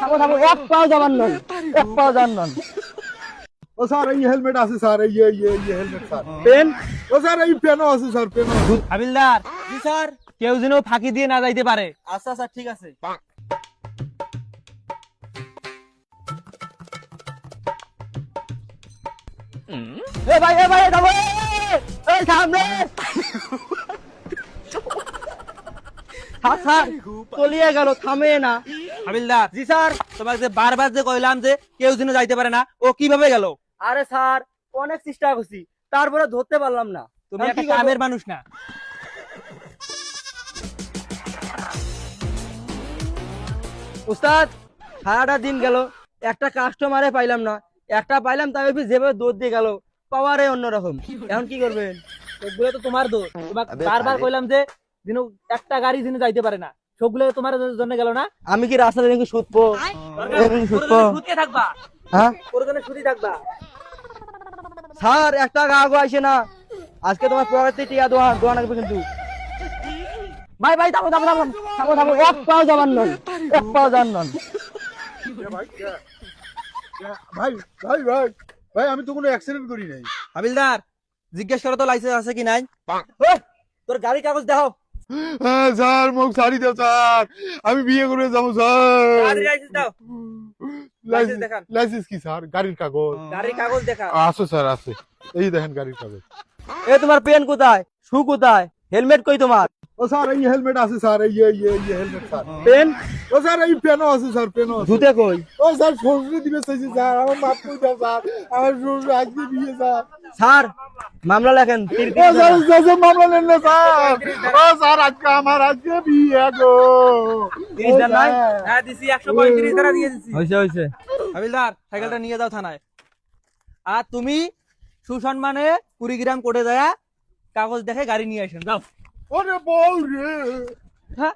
থামো থামো, এক পাও যাবার নন, এক পাও যাবার নন। ও স্যার এই হেলমেট আছে স্যার, এই হেলমেট স্যার। পেন ও স্যার এই পেনও আছে স্যার, পেনও আছে। হাবিলদার, জি স্যার, কেউ যেন ফাঁকি দিয়ে না যাইতে পারে। আচ্ছা স্যার, ঠিক আছে। এ ভাই, এ ভাই, থামো, এই সামনে। স্যার চলিয়ে গেল, থামে না। হাবিলদার, জি স্যার। তোমাকে যে বারবার যে কইলাম যে কেউ যেন যাইতে পারে না, ও কিভাবে গেল? আরে স্যার, অনেক চেষ্টা করছি, তারপরে ধরতে পারলাম না। তুমি এখন একটা কি করবো? কামের মানুষ না। উস্তাদ, সারাটা দিন গেল, একটা কাস্টমারে পাইলাম না। একটা পাইলাম, তাই যেভাবে দৌড় দিয়ে গেল, পাওয়ারে অন্যরকম। এখন কি করবেন? সবগুলো তো তোমার দোষ। তোমাকে বারবার কইলাম যে যেন একটা গাড়ি যেন যাইতে পারে না, সবগুলো তোমার জন্য গেল না। আমি কি রাস্তাতে দেখি সুতবো? সুতবো? সুতকে থাকবা, হ্যাঁ ওরখানে সুতি থাকবা। স্যার, একটা গাগো আসে না, আজকে তোমার পকেটে টিয়া দোয়া দোয়া লাগবে কিন্তু। ভাই ভাই, থামো থামো থামো থামো থামো, এক পাও যাবার নন, এক পাও যাবার নন। ভাই ভাই ভাই ভাই ভাই, আমি তো কোনো অ্যাক্সিডেন্ট করি নাই। হাবিলদার, জিজ্ঞেস করো তো লাইসেন্স আছে কি নাই। ওই, তোর গাড়ি কাগজ দেখাও। হ্যাঁ স্যার, মোক ছাড়ি দাও স্যার, আমি বিয়ে করে যাবো স্যার। গাড়ির লাইসেন্স দাও। লাইসেন্স দেখান। লাইসেন্স কি স্যার? গাড়ির কাগজ গাড়ির কাগজ দেখা। আছে স্যার, আছে। এই দেখেন গাড়ির কাগজ। এ তোমার পেন কোথায়, শু কোথায়, হেলমেট কই তোমার? ও স্যার এই হেলমেট আছে স্যার, এই হেলমেট স্যার। পেন ও স্যার এই পেনও আছে স্যার, পেনও আছে। জুতে কই? ও স্যার শ্বশুরে দিবে চাইছি স্যার, আমার মাপ করে দাও স্যার, আমার শ্বশুর আজকে বিয়ে স্যার। স্যার, মামলা লেখেন। ও স্যার স্যার মামলা নেন না স্যার। ও স্যার আজকে বিয়ে গো। 30 দেন নাই? হ্যাঁ দিছি, 135 টাকা দিয়ে দিছি। হইছে হইছে। হাবিলদার, সাইকেলটা নিয়ে যাও থানায়। আর তুমি সুসম্মানে কুড়িগ্রাম কোর্টে যায় কাগজ দেখে গাড়ি নিয়ে আসেন, যাও। ওরে বল রে। হ্যাঁ,